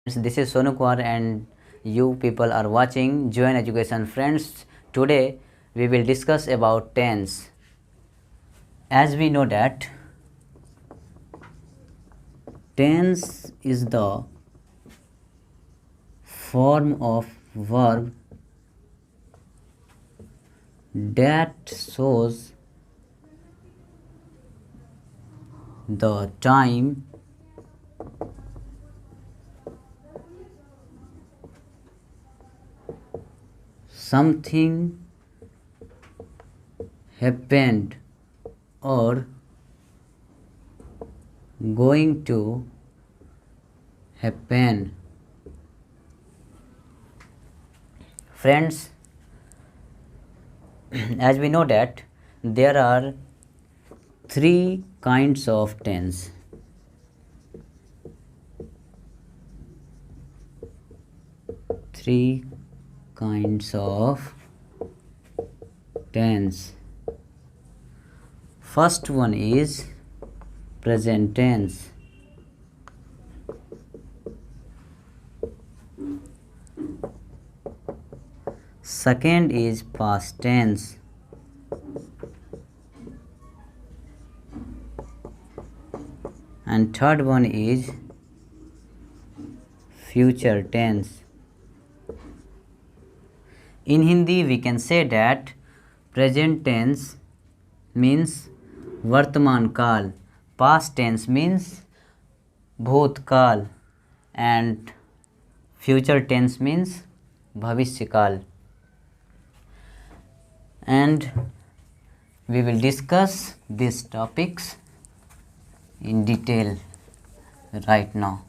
This is Sonu Kumar and you people are watching Join Education. Friends, today we will discuss about tense. As we know that tense is the form of verb that shows the time something happened or going to happen. Friends, as we know that there are three kinds of tense. Three kinds of tense. First one is present tense. Second is past tense. And third one is future tense. In Hindi we can say that present tense means वर्तमान काल, past tense means भूतकाल and future tense means भविष्य काल. And we will discuss these topics in detail right now.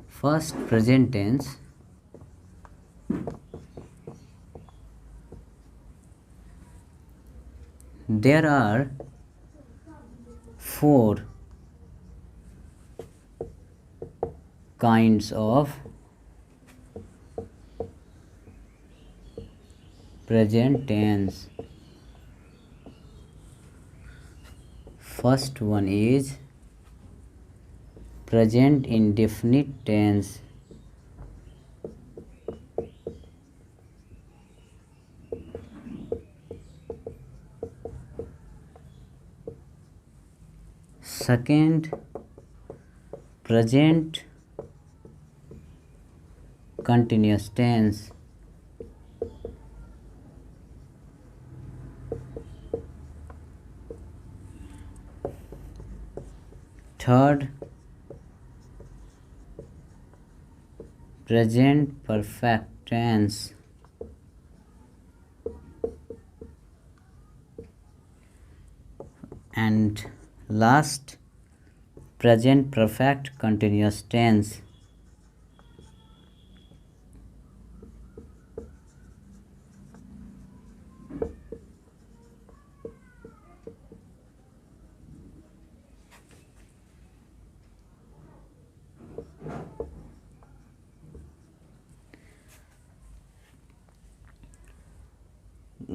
First, present tense. There are four kinds of present tense. First one is present indefinite tense. Second, present continuous tense. Third, present perfect tense. And last, present perfect continuous tense.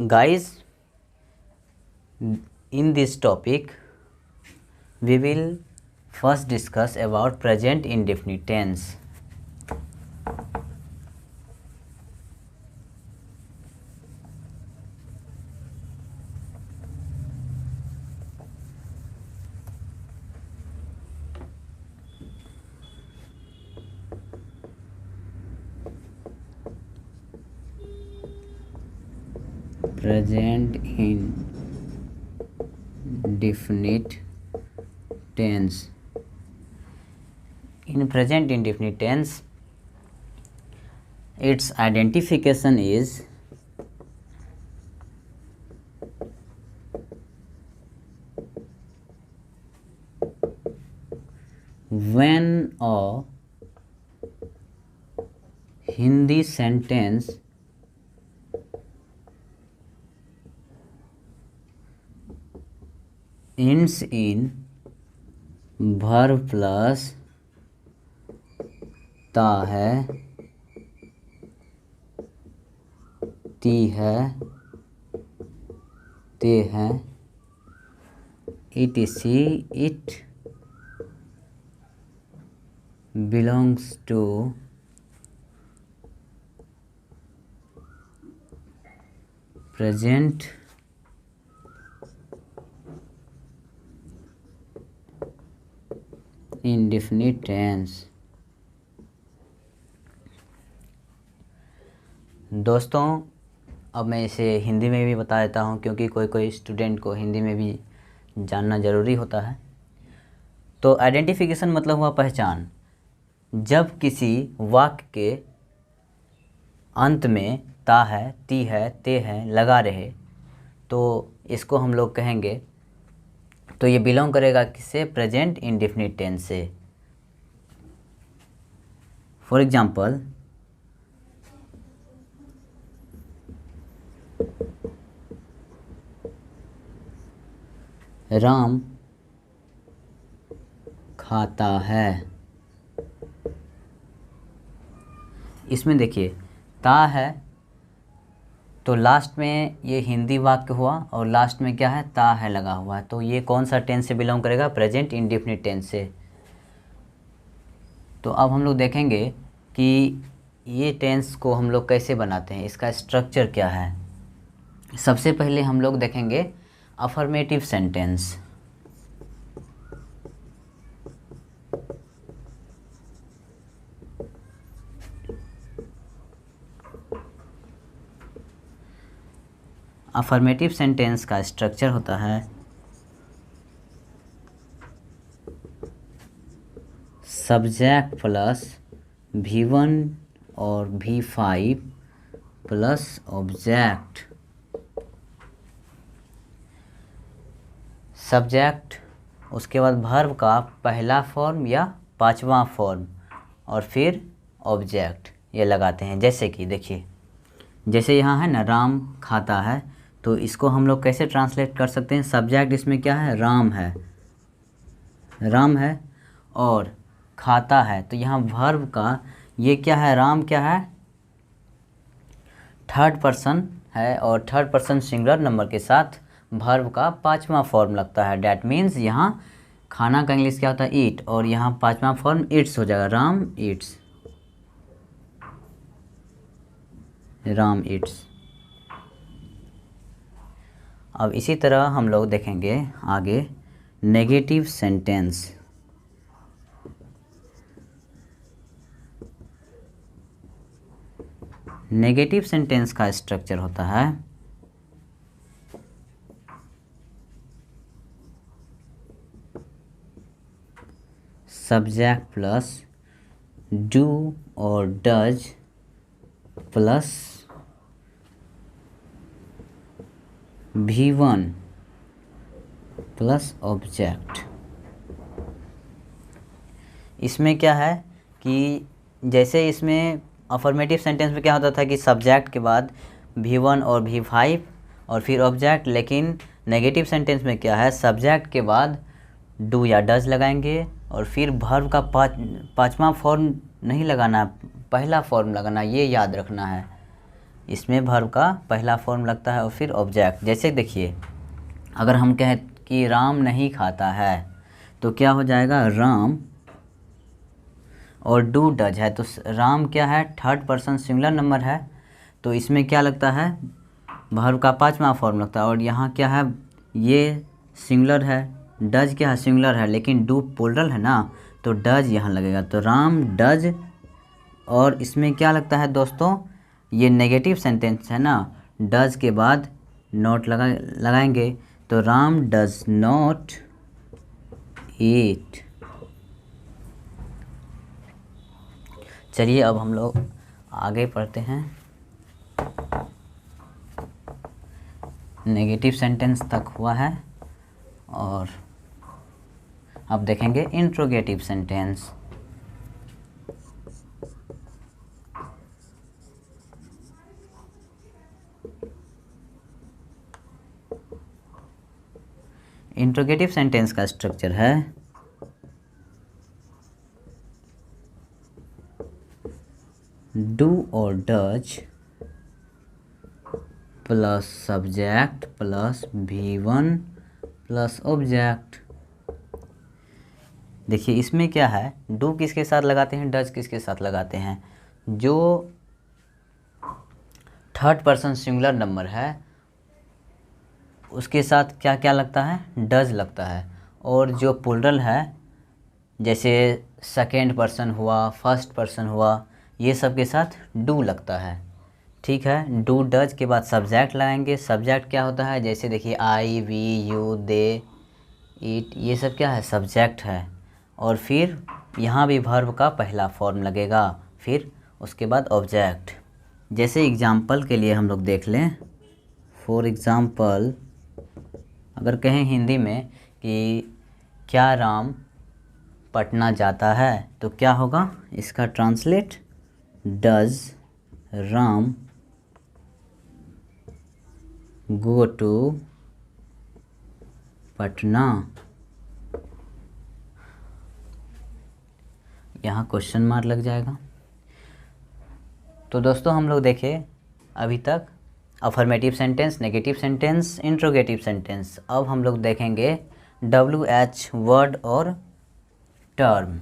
Guys, in this topic we will first discuss about present indefinite tense. Present indefinite tense. In present indefinite tense, its identification is when a Hindi sentence ends in verb plus ता है, ती है, ते हैं etc. it belongs to present indefinite tense। दोस्तों अब मैं इसे हिंदी में भी बता देता हूँ, क्योंकि कोई कोई स्टूडेंट को हिंदी में भी जानना ज़रूरी होता है। तो आइडेंटिफिकेशन मतलब हुआ पहचान। जब किसी वाक्य के अंत में ता है, ती है, ते है लगा रहे, तो इसको हम लोग कहेंगे, तो ये बिलोंग करेगा किससे? प्रेजेंट इंडेफिनिट टेंस से। फॉर एग्जाम्पल, राम खाता है। इसमें देखिए ता है, तो लास्ट में ये हिंदी वाक्य हुआ और लास्ट में क्या है? ता है लगा हुआ है। तो ये कौन सा टेंस से बिलोंग करेगा? प्रेजेंट इंडेफिनिट टेंस से। तो अब हम लोग देखेंगे कि ये टेंस को हम लोग कैसे बनाते हैं, इसका स्ट्रक्चर क्या है। सबसे पहले हम लोग देखेंगे अफर्मेटिव सेंटेंस। अफर्मेटिव सेंटेंस का स्ट्रक्चर होता है सब्जेक्ट प्लस V1 और V5 प्लस ऑब्जेक्ट। सब्जेक्ट, उसके बाद वर्ब का पहला फॉर्म या पांचवा फॉर्म, और फिर ऑब्जेक्ट ये लगाते हैं। जैसे कि देखिए, जैसे यहाँ है ना राम खाता है, तो इसको हम लोग कैसे ट्रांसलेट कर सकते हैं? सब्जेक्ट इसमें क्या है? राम है, राम है, और खाता है, तो यहाँ वर्ब का ये क्या है? राम क्या है? थर्ड पर्सन है, और थर्ड पर्सन सिंगुलर नंबर के साथ वर्ब का पांचवा फॉर्म लगता है। डैट मीन्स यहाँ खाना का इंग्लिश क्या होता है? ईट, और यहाँ पांचवा फॉर्म इट्स हो जाएगा, राम ईट्स, राम ईट्स। अब इसी तरह हम लोग देखेंगे आगे नेगेटिव सेंटेंस। नेगेटिव सेंटेंस का स्ट्रक्चर होता है सब्जेक्ट प्लस डू और does plus V1 plus object. इसमें क्या है कि जैसे इसमें अफर्मेटिव सेंटेंस में क्या होता था कि सब्जेक्ट के बाद V1 और V5 और फिर ऑब्जेक्ट, लेकिन नेगेटिव सेंटेंस में क्या है? सब्जेक्ट के बाद डू या डज लगाएंगे, और फिर वर्ब का पांचवा फॉर्म नहीं लगाना, पहला फॉर्म लगाना, ये याद रखना है। इसमें वर्ब का पहला फॉर्म लगता है और फिर ऑब्जेक्ट। जैसे देखिए, अगर हम कहें कि राम नहीं खाता है, तो क्या हो जाएगा? राम, और डू डज है, तो राम क्या है? थर्ड पर्सन सिंगुलर नंबर है, तो इसमें क्या लगता है? वर्ब का पांचवा फॉर्म लगता है। और यहाँ क्या है? ये सिंगुलर है, डज क्या है? सिंगुलर है, लेकिन डू प्लूरल है ना, तो डज यहाँ लगेगा, तो राम डज। और इसमें क्या लगता है दोस्तों? ये नेगेटिव सेंटेंस है ना, डज के बाद नॉट लगाएंगे, तो राम डज नॉट ईट। चलिए अब हम लोग आगे पढ़ते हैं। नेगेटिव सेंटेंस तक हुआ है, और अब देखेंगे इंट्रोगेटिव सेंटेंस। इंट्रोगेटिव सेंटेंस का स्ट्रक्चर है डू और does plus subject plus V1 plus object. देखिए इसमें क्या है, डू किसके साथ लगाते हैं, डज किसके साथ लगाते हैं। जो थर्ड पर्सन सिंगुलर नंबर है उसके साथ क्या क्या लगता है, डज लगता है। और जो प्लूरल है जैसे सेकेंड पर्सन हुआ, फर्स्ट पर्सन हुआ, ये सब के साथ डू लगता है। ठीक है, डू डज के बाद सब्जेक्ट लगाएंगे। सब्जेक्ट क्या होता है, जैसे देखिए आई, वी, यू, दे, इट, ये सब क्या है, सब्जेक्ट है। और फिर यहाँ भी वर्ब का पहला फॉर्म लगेगा, फिर उसके बाद ऑब्जेक्ट। जैसे एग्जाम्पल के लिए हम लोग देख लें, फॉर एग्ज़ाम्पल अगर कहें हिंदी में कि क्या राम पटना जाता है, तो क्या होगा इसका translate, does Ram go to Patna. यहाँ क्वेश्चन मार्क लग जाएगा। तो दोस्तों हम लोग देखें अभी तक affirmative sentence, negative sentence, interrogative sentence. अब हम लोग देखेंगे WH वर्ड और टर्म।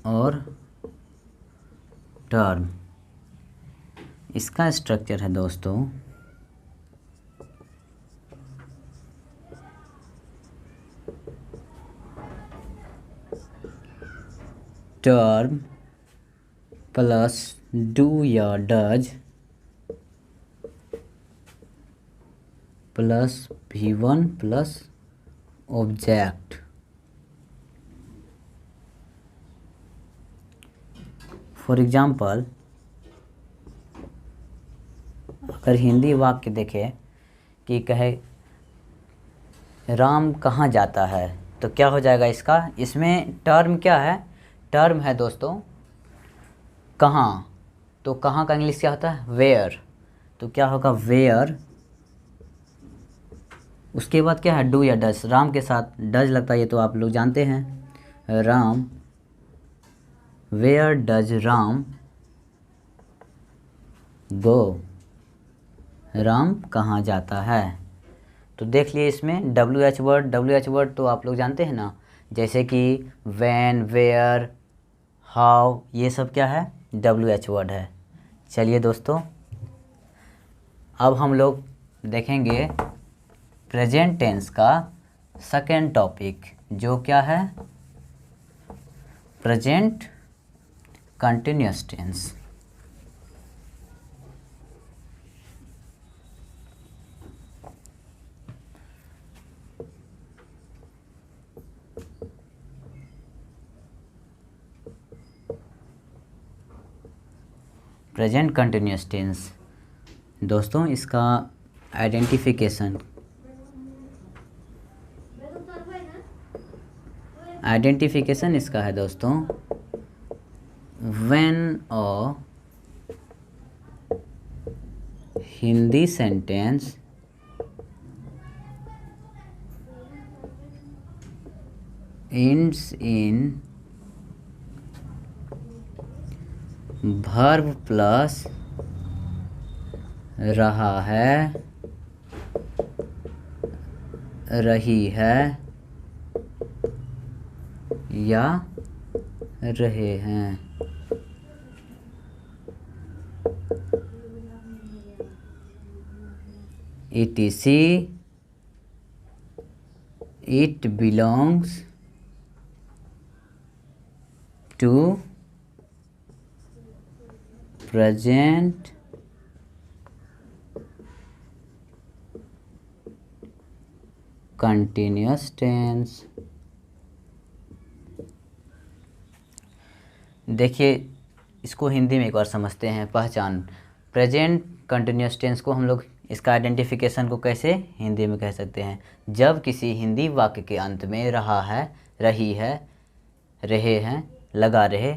और टर्म, इसका स्ट्रक्चर है दोस्तों, टर्म प्लस डू या does plus V1 plus object. For example अगर हिंदी वाक्य देखें कि कहे राम कहाँ जाता है, तो क्या हो जाएगा इसका, इसमें टर्म क्या है, टर्म है दोस्तों कहाँ। तो कहाँ का इंग्लिश क्या होता है, वेयर। तो क्या होगा, वेयर। उसके बाद क्या है, डू या डज, राम के साथ डज लगता है, ये तो आप लोग जानते हैं। राम, वेयर डज राम गो, राम कहाँ जाता है। तो देख लिए इसमें WH वर्ड तो आप लोग जानते हैं ना, जैसे कि व्हेन, वेयर, हाउ, ये सब क्या है, WH वर्ड है। चलिए दोस्तों अब हम लोग देखेंगे प्रेजेंट टेंस का सेकेंड टॉपिक, जो क्या है, present continuous tense. Present continuous tense दोस्तों, इसका आइडेंटिफिकेशन इसका है दोस्तों, when a Hindi sentence ends in verb plus रहा है, रही है या रहे हैं। etc, it belongs to present continuous tense। देखिए इसको हिंदी में एक बार समझते हैं, पहचान। प्रेजेंट कंटिन्यूअस टेंस को हम लोग इसका आइडेंटिफिकेशन को कैसे हिंदी में कह सकते हैं, जब किसी हिंदी वाक्य के अंत में रहा है, रही है, रहे हैं लगा रहे,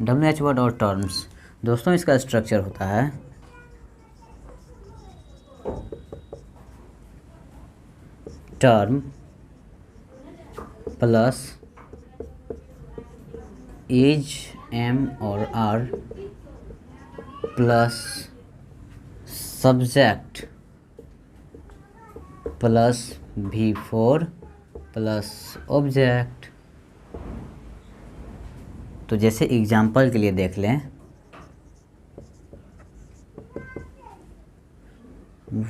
WH वर्ड और टर्म्स। दोस्तों इसका स्ट्रक्चर होता है टर्म प्लस इज एम और are plus subject plus V4 plus object. तो जैसे एग्जाम्पल के लिए देख लें,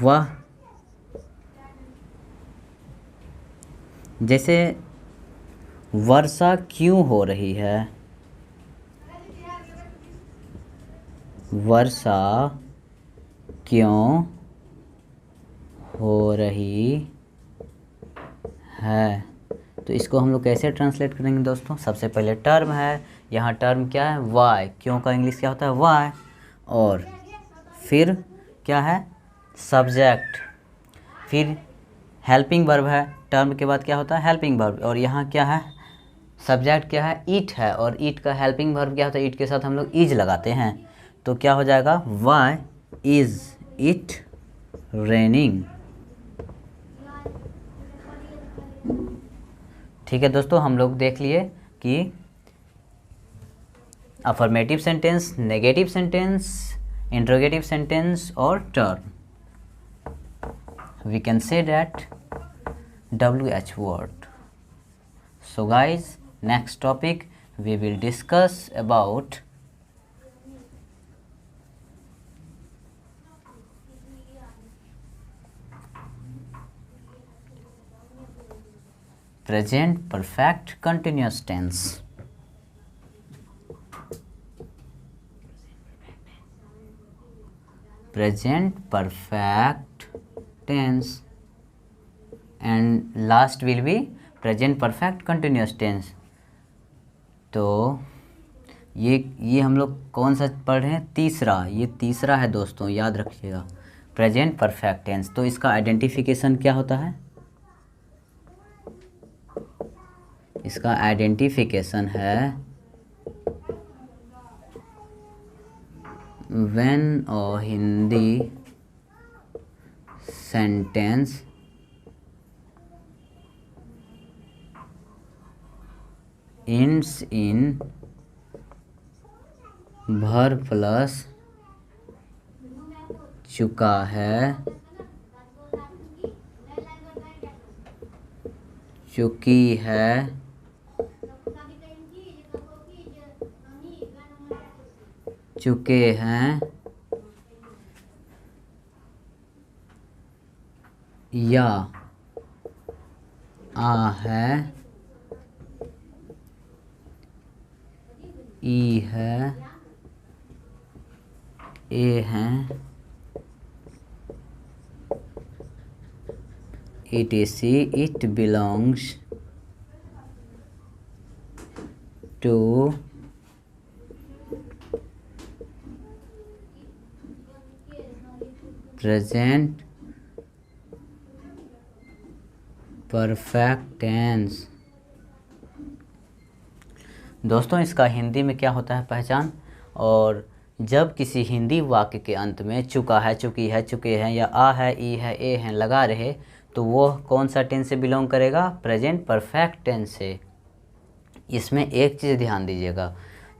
वह, जैसे वर्षा क्यों हो रही है, वर्षा क्यों हो रही है। तो इसको हम लोग कैसे ट्रांसलेट करेंगे दोस्तों? सबसे पहले टर्म है, यहाँ टर्म क्या है? वाई। क्यों का इंग्लिश क्या होता है? वाई। और फिर क्या है? सब्जेक्ट। फिर हेल्पिंग वर्ब है, टर्म के बाद क्या होता है? Helping verb. और यहाँ क्या है? सब्जेक्ट क्या है? ईट है। और ईट का हेल्पिंग वर्ब क्या होता है? ईट के साथ हम लोग इज लगाते हैं। तो क्या हो जाएगा? Why is it raining. ठीक है दोस्तों, हम लोग देख लिए कि affirmative sentence, negative sentence, interrogative sentence और term. We can say that WH word. So guys, next topic we will discuss about present perfect continuous tense. Present perfect tense and last will be present perfect continuous tense. तो ये हम लोग कौन सा पढ़ रहे हैं? तीसरा। ये तीसरा है दोस्तों, याद रखिएगा, प्रेजेंट परफेक्ट टेंस। तो इसका आइडेंटिफिकेशन क्या होता है? इसका आइडेंटिफिकेशन है when a Hindi sentence ends in verb plus चुका है, चुकी है, चुके हैं या आ है, ई है, ए है, etc. It belongs to present perfect tense। दोस्तों इसका हिंदी में क्या होता है पहचान? और जब किसी हिंदी वाक्य के अंत में चुका है, चुकी है, चुके हैं या आ है, ई है, ए है लगा रहे, तो वो कौन सा टेंस से बिलोंग करेगा? प्रेजेंट परफेक्ट टेंस से। इसमें एक चीज़ ध्यान दीजिएगा,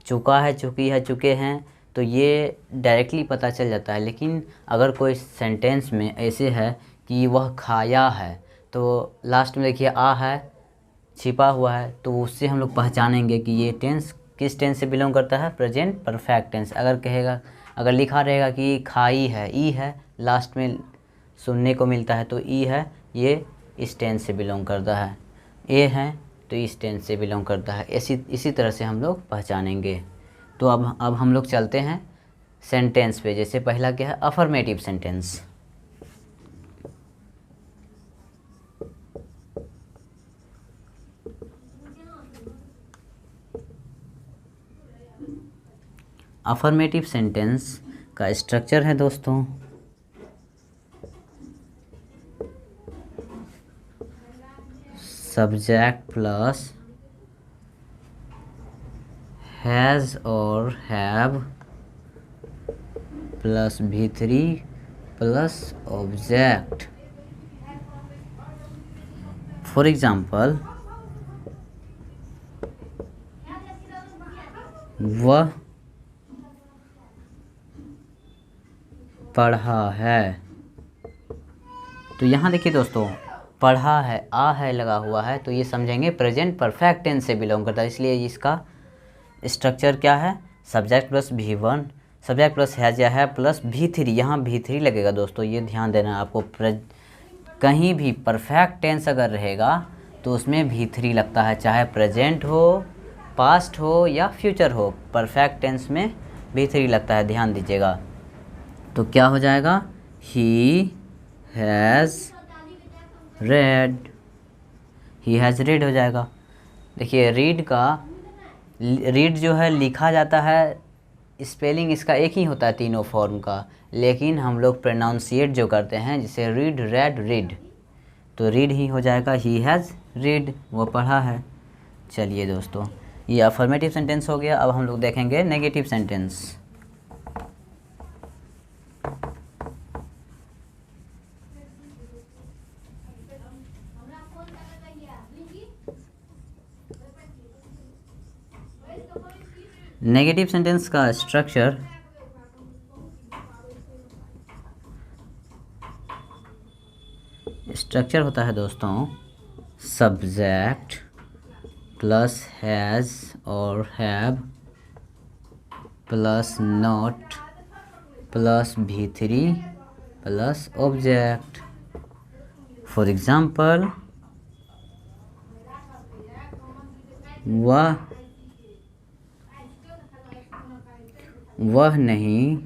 चुका है, चुकी है, चुके हैं, तो ये डायरेक्टली पता चल जाता है। लेकिन अगर कोई सेंटेंस में ऐसे है कि वह खाया है, तो लास्ट में देखिए आ है छिपा हुआ है, तो उससे हम लोग पहचानेंगे कि ये टेंस किस टेंस से बिलोंग करता है? Present perfect tense. अगर लिखा रहेगा कि खाई है, ई है, लास्ट में सुनने को मिलता है तो ई है, ये इस टेंस से बिलोंग करता है। ए है तो इस टेंस से बिलोंग करता है। इसी तरह से हम लोग पहचानेंगे। तो अब हम लोग चलते हैं सेंटेंस पे। जैसे पहला क्या है? Affirmative sentence. अफर्मेटिव सेंटेंस का स्ट्रक्चर है दोस्तों सब्जेक्ट प्लस हैज़ और have plus V3 plus object. For example, वह पढ़ा है। तो यहाँ देखिए दोस्तों, पढ़ा है, आ है लगा हुआ है, तो ये समझेंगे प्रेजेंट परफेक्ट टेंस से बिलोंग करता है, इसलिए इसका स्ट्रक्चर क्या है, subject plus V1, subject plus has या है प्लस V3। यहाँ V3 लगेगा दोस्तों, ये ध्यान देना है आपको। कहीं भी परफेक्ट टेंस अगर रहेगा तो उसमें V3 लगता है, चाहे प्रेजेंट हो, पास्ट हो या फ्यूचर हो, परफेक्ट टेंस में V3 लगता है, ध्यान दीजिएगा। तो क्या हो जाएगा, he has red, he has red हो जाएगा। देखिए रीड जो है लिखा जाता है, स्पेलिंग इसका एक ही होता है तीनों फॉर्म का, लेकिन हम लोग प्रोनाउंसिएट जो करते हैं, जैसे रीड, रेड, रीड, तो रीड ही हो जाएगा, ही हैज़ रीड, वो पढ़ा है। चलिए दोस्तों, ये अफर्मेटिव सेंटेंस हो गया। अब हम लोग देखेंगे नेगेटिव सेंटेंस। नेगेटिव सेंटेंस का स्ट्रक्चर होता है दोस्तों, सब्जेक्ट प्लस हैज़ और have plus not plus V3 plus object. For example, वह नहीं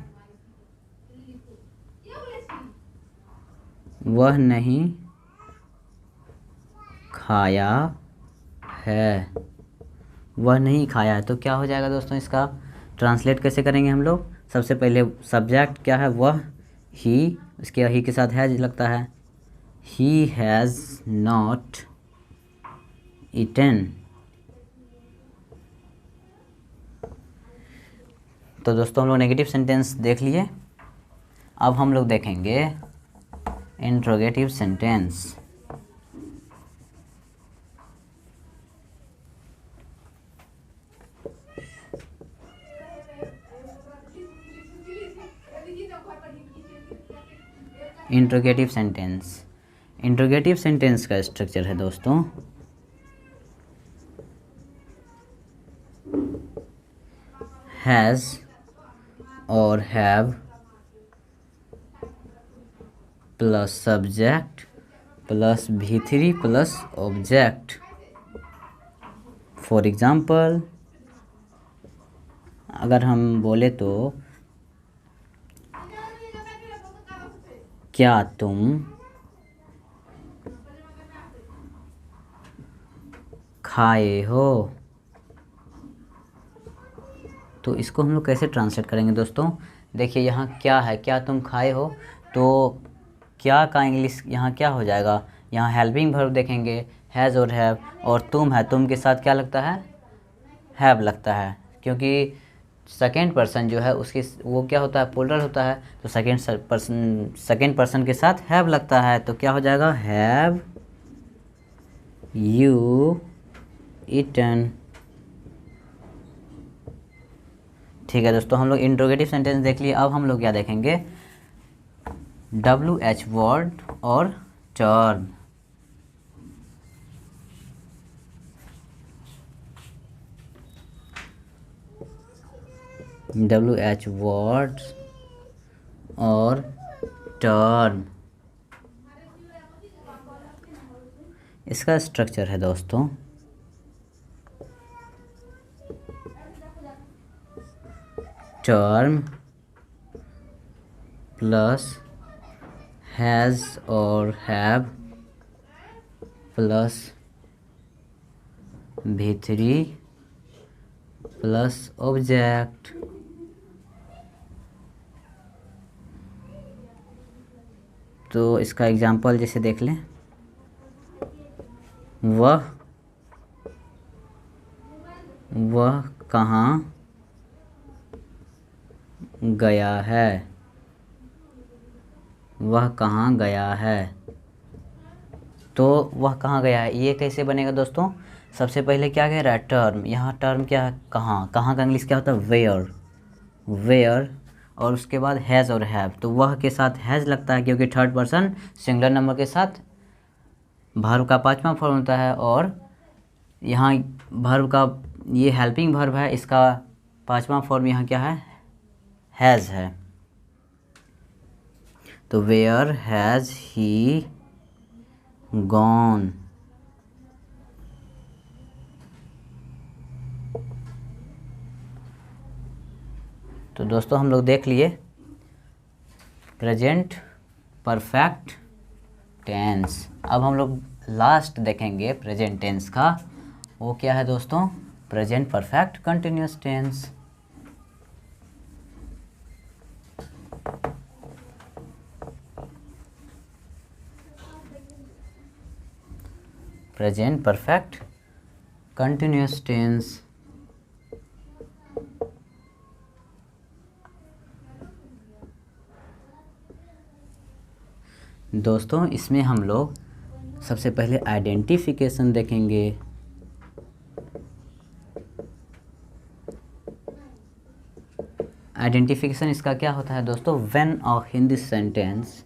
खाया है, वह नहीं खाया है। तो क्या हो जाएगा दोस्तों, इसका ट्रांसलेट कैसे करेंगे हम लोग। सबसे पहले सब्जेक्ट क्या है, वह, ही, उसके ही के साथ हैज़ लगता है, ही हैज़ नॉट ईटन। तो दोस्तों हम लोग नेगेटिव सेंटेंस देख लिए। अब हम लोग देखेंगे इंट्रोगेटिव सेंटेंस। इंट्रोगेटिव सेंटेंस का स्ट्रक्चर है दोस्तों, हैज़ और have plus subject plus V3 plus object. For example, अगर हम बोले तो क्या तुम खाए हो, तो इसको हम लोग कैसे ट्रांसलेट करेंगे दोस्तों। देखिए यहाँ क्या है, क्या तुम खाए हो, तो क्या का इंग्लिश यहाँ क्या हो जाएगा, यहाँ हेल्पिंग वर्ब देखेंगे, हैज़ और हैव, और तुम है, तुम के साथ क्या लगता है, हैव लगता है, क्योंकि सेकेंड पर्सन जो है उसकी वो क्या होता है, प्लूरल होता है, तो सेकेंड पर्सन के साथ हैव लगता है। तो क्या हो जाएगा, हैव यू ईटन। ठीक है दोस्तों, हम लोग इंट्रोगेटिव सेंटेंस देख लिए। अब हम लोग क्या देखेंगे, WH वर्ड और टर्म। WH वर्ड और टर्म, इसका स्ट्रक्चर है दोस्तों, टर्म प्लस हैज़ और have plus V3 plus object. तो इसका एग्जांपल जैसे देख लें, वह कहाँ गया है, वह कहाँ गया है। तो वह कहाँ गया है, ये कैसे बनेगा दोस्तों। सबसे पहले क्या कह रहा है, टर्म। यहाँ टर्म क्या है, कहाँ। कहाँ का इंग्लिश क्या होता है, वेयर। वेयर और उसके बाद हैज़ और हैव, तो वह के साथ हैज़ लगता है क्योंकि थर्ड पर्सन सिंगुलर नंबर के साथ वर्ब का पांचवा फॉर्म होता है। और यहाँ वर्ब का ये हेल्पिंग वर्ब है, इसका पांचवा फॉर्म यहाँ क्या है, हैज़ है। तो वेयर हैज़ ही गॉन। तो दोस्तों हम लोग देख लिए प्रेजेंट परफेक्ट टेंस। अब हम लोग लास्ट देखेंगे प्रेजेंट टेंस का, वो क्या है दोस्तों, present perfect continuous tense. Present perfect continuous tense. दोस्तों इसमें हम लोग सबसे पहले आइडेंटिफिकेशन देखेंगे। आइडेंटिफिकेशन इसका क्या होता है दोस्तों, when a Hindi sentence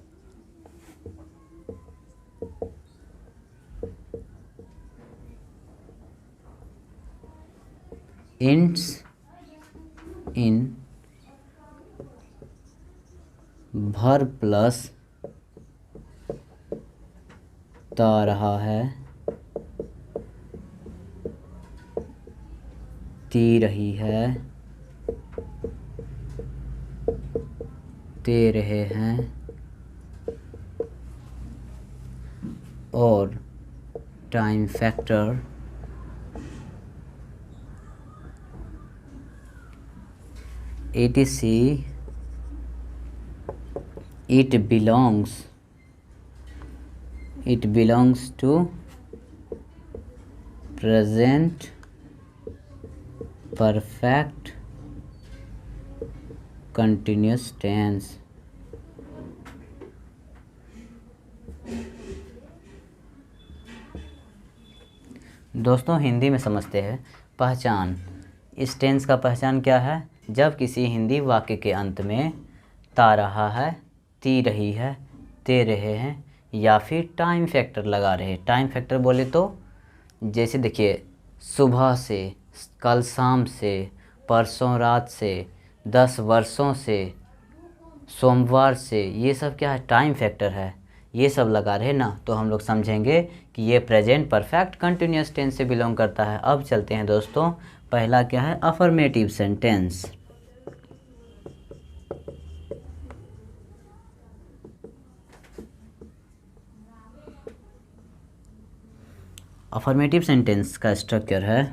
ends in verb plus ता रहा है, ती रही है, ते रहे हैं, और time factor etc it belongs to present perfect continuous tense। दोस्तों हिंदी में समझते हैं पहचान। इस टेंस का पहचान क्या है, जब किसी हिंदी वाक्य के अंत में ता रहा है, ती रही है, ते रहे हैं या फिर टाइम फैक्टर लगा रहे। टाइम फैक्टर बोले तो जैसे देखिए, सुबह से, कल शाम से, परसों रात से, 10 वर्षों से, सोमवार से, ये सब क्या है, टाइम फैक्टर है। ये सब लगा रहे ना, तो हम लोग समझेंगे कि ये प्रेजेंट परफेक्ट कंटिन्यूअस टेंस से बिलोंग करता है। अब चलते हैं दोस्तों, पहला क्या है, अफर्मेटिव सेंटेंस। अफर्मेटिव सेंटेंस का स्ट्रक्चर है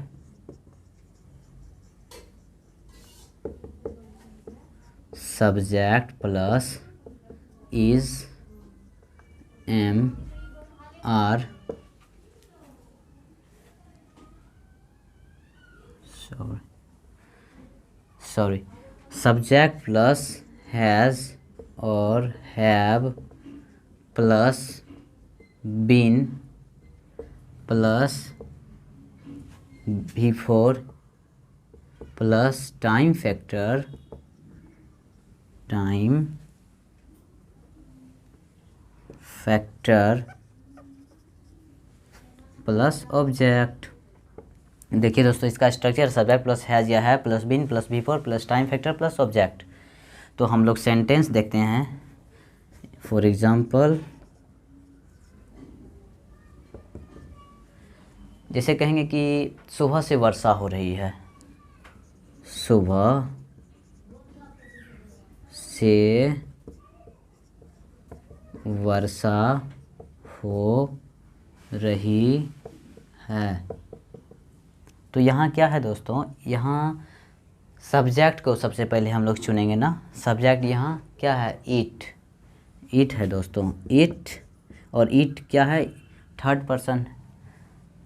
subject plus is, am, are, subject plus has और have plus been plus before plus time factor plus object. देखिए दोस्तों इसका स्ट्रक्चर सब्जेक्ट प्लस हैज़ या है plus been plus before plus time factor plus object. तो हम लोग sentence देखते हैं। फॉर एग्जांपल जैसे कहेंगे कि सुबह से वर्षा हो रही है, सुबह से वर्षा हो रही है। तो यहाँ क्या है दोस्तों, यहाँ सब्जेक्ट को सबसे पहले हम लोग चुनेंगे ना। सब्जेक्ट यहाँ क्या है, ईट है दोस्तों, ईट। और ईट क्या है, थर्ड पर्सन।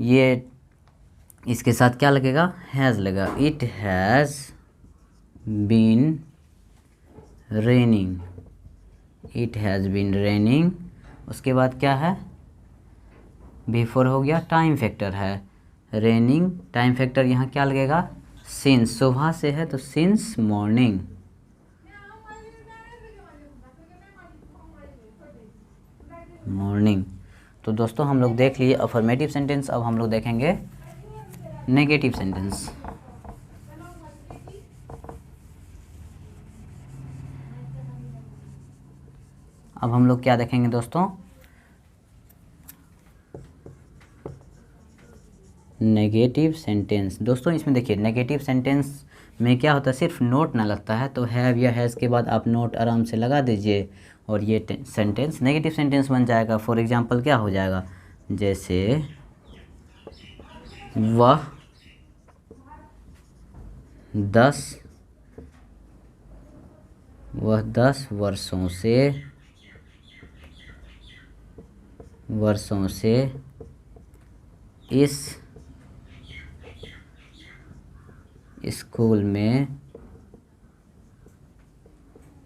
ये इसके साथ क्या लगेगा, हैज़ लगेगा। It has been raining, it has been raining. उसके बाद क्या है, बिफोर हो गया, टाइम फैक्टर है रेनिंग, टाइम फैक्टर यहाँ क्या लगेगा, सिंस, सुबह से है तो सिंस मॉर्निंग। मॉर्निंग। तो दोस्तों हम लोग देख लिए अफर्मेटिव सेंटेंस, अब हम लोग देखेंगे नेगेटिव सेंटेंस। अब हम लोग क्या देखेंगे दोस्तों, नेगेटिव सेंटेंस। दोस्तों इसमें देखिए नेगेटिव सेंटेंस में क्या होता है, सिर्फ नोट ना लगता है, तो हैव या हैज़ के बाद आप नोट आराम से लगा दीजिए और ये सेंटेंस नेगेटिव सेंटेंस बन जाएगा। फॉर एग्जांपल क्या हो जाएगा, जैसे वह 10 वर्षों से इस स्कूल में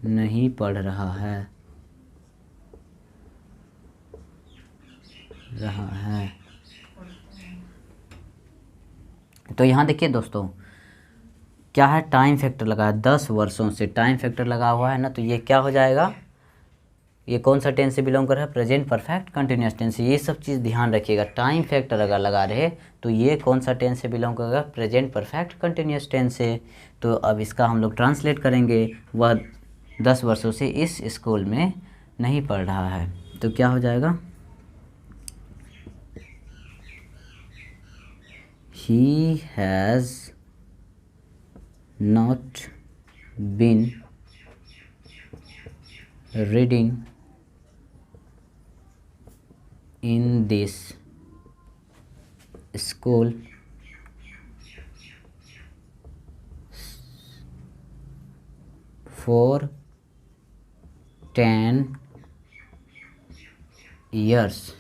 नहीं पढ़ रहा है। तो यहाँ देखिए दोस्तों क्या है, टाइम फैक्टर लगा है, 10 वर्षों से टाइम फैक्टर लगा हुआ है ना, तो ये क्या हो जाएगा, ये कौन सा टेंस से बिलोंग कर रहा है, प्रेजेंट परफेक्ट कंटिन्यूअस टेंस। ये सब चीज़ ध्यान रखिएगा, टाइम फैक्टर अगर लगा रहे तो ये कौन सा टेंस से बिलोंग करेगा, प्रेजेंट परफेक्ट कंटिन्यूअस टेंस से। तो अब इसका हम लोग ट्रांसलेट करेंगे, वह 10 वर्षों से इस स्कूल में नहीं पढ़ रहा है, तो क्या हो जाएगा, he has not been reading in this school for 10 years.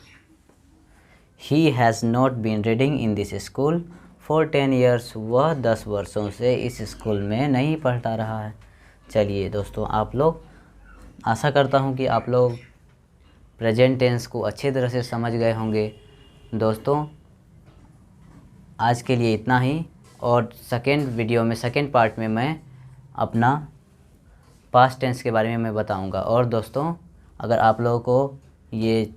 He has not been reading in this school for 10 years. वह 10 वर्षों से इस स्कूल में नहीं पढ़ता रहा है। चलिए दोस्तों, आप लोग, आशा करता हूँ कि आप लोग प्रेजेंट टेंस को अच्छी तरह से समझ गए होंगे। दोस्तों आज के लिए इतना ही, और सेकेंड वीडियो में, सेकेंड पार्ट में मैं अपना पास्ट टेंस के बारे में मैं बताऊंगा। और दोस्तों अगर आप लोगों को ये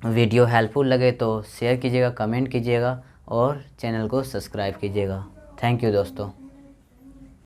वीडियो हेल्पफुल लगे तो शेयर कीजिएगा, कमेंट कीजिएगा और चैनल को सब्सक्राइब कीजिएगा। थैंक यू दोस्तों।